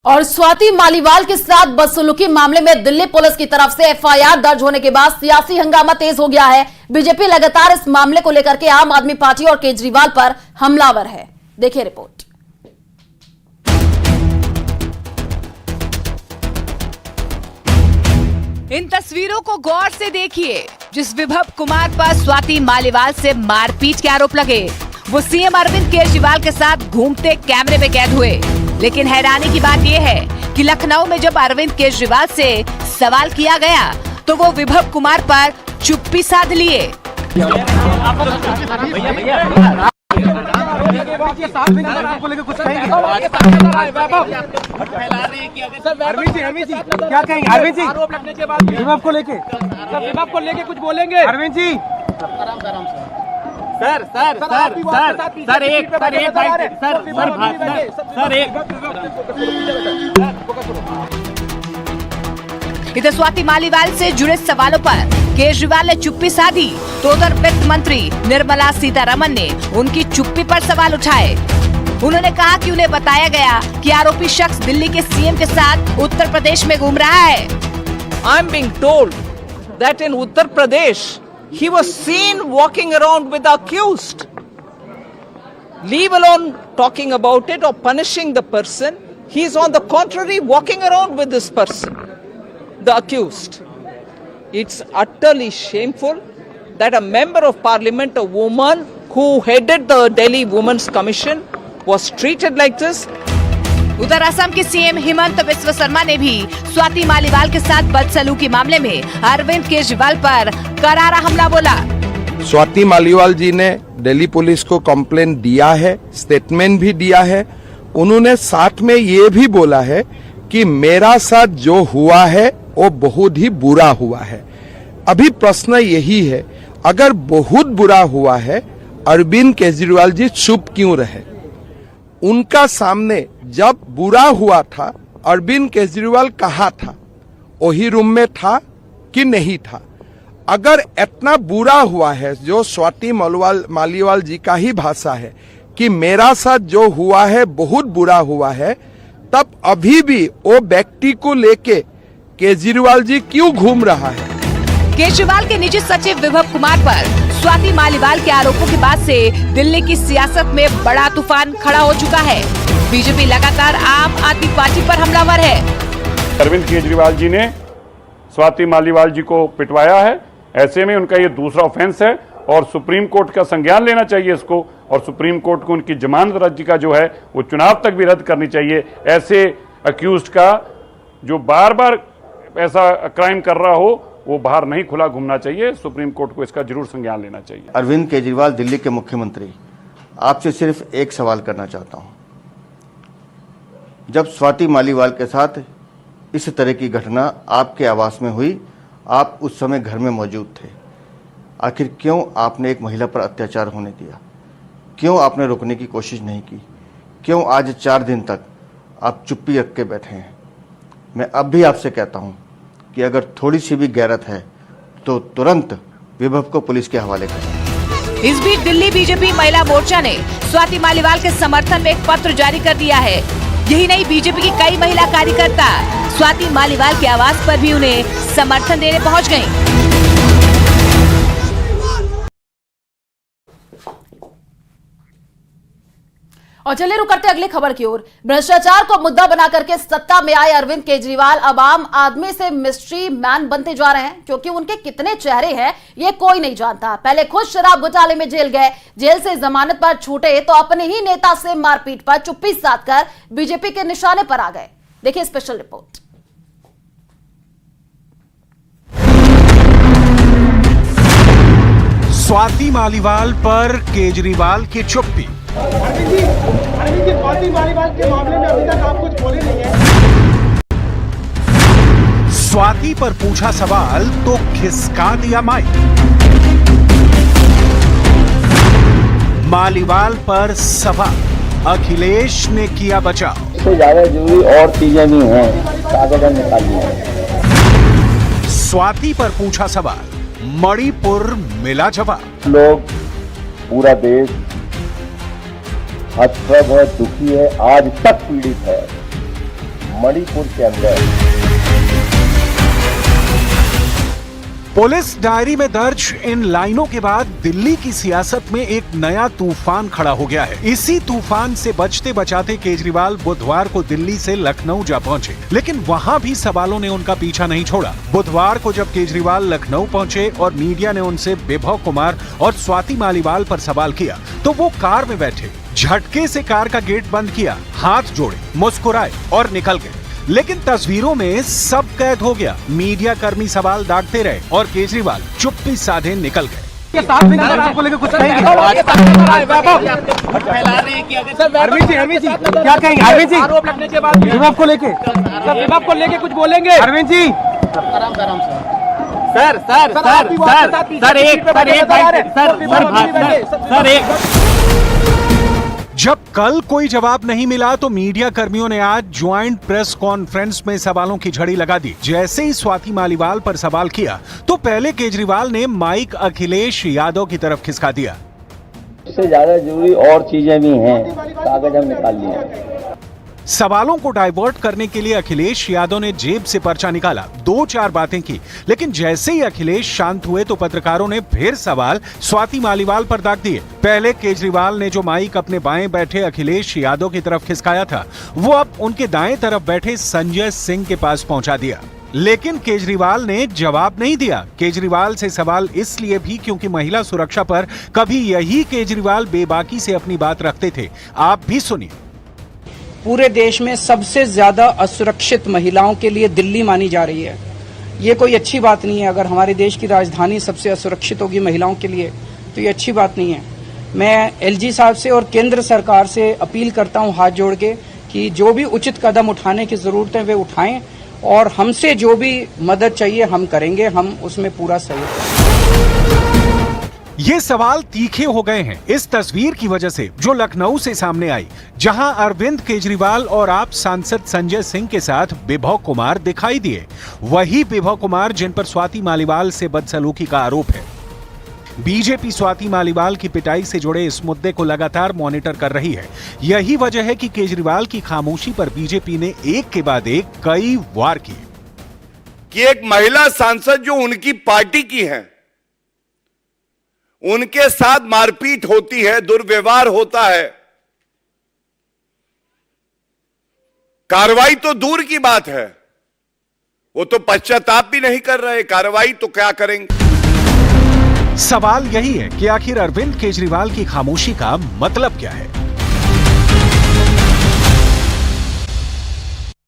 और स्वाति मालीवाल के साथ बदसलूकी मामले में दिल्ली पुलिस की तरफ से एफआईआर दर्ज होने के बाद सियासी हंगामा तेज हो गया है। बीजेपी लगातार इस मामले को लेकर के आम आदमी पार्टी और केजरीवाल पर हमलावर है। देखिए रिपोर्ट। इन तस्वीरों को गौर से देखिए, जिस विभव कुमार पर स्वाति मालीवाल से मारपीट के आरोप लगे, वो सीएम अरविंद केजरीवाल के साथ घूमते कैमरे में कैद हुए। लेकिन हैरानी की बात यह है कि लखनऊ में जब अरविंद केजरीवाल से सवाल किया गया तो वो विभव कुमार पर चुप्पी साध लिए। आपको लेकर कुछ कहेंगे? अरविंद जी क्या कहेंगे? अरविंद जी आरोप लगने के बाद विभव को लेके कुछ बोलेंगे? अरविंद जी सर इधर स्वाति मालीवाल से जुड़े सवालों पर केजरीवाल ने चुप्पी साधी तो उधर वित्त मंत्री निर्मला सीतारमण ने उनकी चुप्पी पर सवाल उठाए। उन्होंने कहा कि उन्हें बताया गया कि आरोपी शख्स दिल्ली के सीएम के साथ उत्तर प्रदेश में घूम रहा है। I am being told that in Uttar Pradesh he was seen walking around with the accused. Leave alone talking about it or punishing the person. He is on the contrary walking around with this person, the accused. It's utterly shameful that a member of parliament, a woman who headed the Delhi Women's Commission, was treated like this. उधर असम के CM Himanta Biswa Sharma ने भी स्वाति मालीवाल के साथ बदसलूकी मामले में अरविंद केजरीवाल पर करारा हमला बोला। स्वाति मालीवाल जी ने दिल्ली पुलिस को कंप्लेंट दिया है, स्टेटमेंट भी दिया है। उन्होंने साथ में ये भी बोला है कि मेरा साथ जो हुआ है वो बहुत ही बुरा हुआ है। अभी प्रश्न यही है, अगर बहुत बुरा हुआ है, अरविंद केजरीवाल जी चुप क्यों रहे? उनका सामने जब बुरा हुआ था, अरविंद केजरीवाल कहाँ था? वही रूम में था कि नहीं था? अगर इतना बुरा हुआ है, जो स्वाति मालीवाल जी का ही भाषा है कि मेरा साथ जो हुआ है बहुत बुरा हुआ है, तब अभी भी वो व्यक्ति को लेके केजरीवाल जी क्यों घूम रहा है? केजरीवाल के निजी सचिव विभव कुमार पर स्वाति मालीवाल के आरोपों के बाद से दिल्ली की सियासत में बड़ा तूफान खड़ा हो चुका है। बीजेपी लगातार आम आदमी पार्टी पर हमलावर है। अरविंद केजरीवाल जी ने स्वाति मालीवाल जी को पिटवाया है। ऐसे में उनका ये दूसरा ऑफेंस है और सुप्रीम कोर्ट का संज्ञान लेना चाहिए इसको, और सुप्रीम कोर्ट को उनकी जमानत अर्जी का जो है वो चुनाव तक भी रद्द करनी चाहिए। ऐसे अक्यूज्ड का जो बार बार ऐसा क्राइम कर रहा हो, वो बाहर नहीं खुला घूमना चाहिए। सुप्रीम कोर्ट को इसका जरूर संज्ञान लेना चाहिए। अरविंद केजरीवाल दिल्ली के मुख्यमंत्री, आपसे सिर्फ एक सवाल करना चाहता हूं। जब स्वाति मालीवाल के साथ इस तरह की घटना आपके आवास में हुई, आप उस समय घर में मौजूद थे। आखिर क्यों आपने एक महिला पर अत्याचार होने दिया? क्यों आपने रोकने की कोशिश नहीं की? क्यों आज 4 दिन तक आप चुप्पी रख के बैठे हैं? मैं अब भी आपसे कहता हूं कि अगर थोड़ी सी भी गैरत है तो तुरंत विभव को पुलिस के हवाले करें। इस बीच दिल्ली बीजेपी महिला मोर्चा ने स्वाति मालीवाल के समर्थन में एक पत्र जारी कर दिया है। यही नहीं, बीजेपी की कई महिला कार्यकर्ता स्वाति मालीवाल के आवास पर भी उन्हें समर्थन देने पहुंच गयी। और चलिए रुक करते अगली खबर की ओर। भ्रष्टाचार को मुद्दा बना करके सत्ता में आए अरविंद केजरीवाल अब आम आदमी से मिस्ट्री मैन बनते जा रहे हैं, क्योंकि उनके कितने चेहरे हैं ये कोई नहीं जानता। पहले खुद शराब घोटाले में जेल गए, जेल से जमानत पर छूटे तो अपने ही नेता से मारपीट पर चुप्पी साधकर बीजेपी के निशाने पर आ गए। देखिए स्पेशल रिपोर्ट। स्वाति मालीवाल पर केजरीवाल की चुप्पी। अरविंद जी स्वाति मालीवाल के मामले में अभी तक आप कुछ बोले नहीं है। स्वाति पर पूछा सवाल तो खिसका दिया माइक। मालीवाल पर सवाल, अखिलेश ने किया बचाव। इससे ज्यादा जरूरी और चीजें भी हैं, कागज निकालिए। स्वाति पर पूछा सवाल, मणिपुर मिला जवाब। लोग, पूरा देश हतप्रभ है, दुखी है, आज तक पीड़ित है। मणिपुर के अंदर। पुलिस डायरी में दर्ज इन लाइनों के बाद दिल्ली की सियासत में एक नया तूफान खड़ा हो गया है। इसी तूफान से बचते बचाते केजरीवाल बुधवार को दिल्ली से लखनऊ जा पहुंचे, लेकिन वहां भी सवालों ने उनका पीछा नहीं छोड़ा। बुधवार को जब केजरीवाल लखनऊ पहुंचे और मीडिया ने उनसे विभव कुमार और स्वाति मालीवाल पर सवाल किया, तो वो कार में बैठे झटके से कार का गेट बंद किया, हाथ जोड़े, मुस्कुराए और निकल गए। लेकिन तस्वीरों में सब कैद हो गया। मीडिया कर्मी सवाल दागते रहे और केजरीवाल चुप्पी साधे निकल गए। आपको लेकर कुछ कहेंगे? अरविंद जी क्या कहेंगे? अरविंद जी आरोप लगने के बाद विभव को लेके कुछ बोलेंगे? अरविंद जी जब कल कोई जवाब नहीं मिला तो मीडिया कर्मियों ने आज ज्वाइंट प्रेस कॉन्फ्रेंस में सवालों की झड़ी लगा दी। जैसे ही स्वाति मालीवाल पर सवाल किया तो पहले केजरीवाल ने माइक अखिलेश यादव की तरफ खिसका दिया। इससे ज्यादा जरूरी और चीजें भी हैं, कागज हम निकाल लिए हैं। सवालों को डाइवर्ट करने के लिए अखिलेश यादव ने जेब से पर्चा निकाला, 2-4 बातें की, लेकिन जैसे ही अखिलेश शांत हुए तो पत्रकारों ने फिर सवाल स्वाति मालीवाल पर दाग दिए। पहले केजरीवाल ने जो माइक अपने बाएं बैठे अखिलेश यादव की तरफ खिसकाया था, वो अब उनके दाएं तरफ बैठे संजय सिंह के पास पहुंचा दिया, लेकिन केजरीवाल ने जवाब नहीं दिया। केजरीवाल से सवाल इसलिए भी क्योंकि महिला सुरक्षा पर कभी यही केजरीवाल बेबाकी से अपनी बात रखते थे। आप भी सुनिए। पूरे देश में सबसे ज्यादा असुरक्षित महिलाओं के लिए दिल्ली मानी जा रही है। ये कोई अच्छी बात नहीं है। अगर हमारे देश की राजधानी सबसे असुरक्षित होगी महिलाओं के लिए तो ये अच्छी बात नहीं है। मैं एलजी साहब से और केंद्र सरकार से अपील करता हूं हाथ जोड़ के कि जो भी उचित कदम उठाने की जरूरत है वे उठाएं और हमसे जो भी मदद चाहिए हम करेंगे, हम उसमें पूरा सहयोग। ये सवाल तीखे हो गए हैं इस तस्वीर की वजह से जो लखनऊ से सामने आई, जहां अरविंद केजरीवाल और आप सांसद संजय सिंह के साथ विभव कुमार दिखाई दिए। वही विभव कुमार जिन पर स्वाति मालीवाल से बदसलूकी का आरोप है। बीजेपी स्वाति मालीवाल की पिटाई से जुड़े इस मुद्दे को लगातार मॉनिटर कर रही है। यही वजह है कि केजरीवाल की खामोशी पर बीजेपी ने एक के बाद एक कई वार किए कि एक महिला सांसद जो उनकी पार्टी की है, उनके साथ मारपीट होती है, दुर्व्यवहार होता है। कार्रवाई तो दूर की बात है, वो तो पश्चाताप भी नहीं कर रहे, कार्रवाई तो क्या करेंगे। सवाल यही है कि आखिर अरविंद केजरीवाल की खामोशी का मतलब क्या है।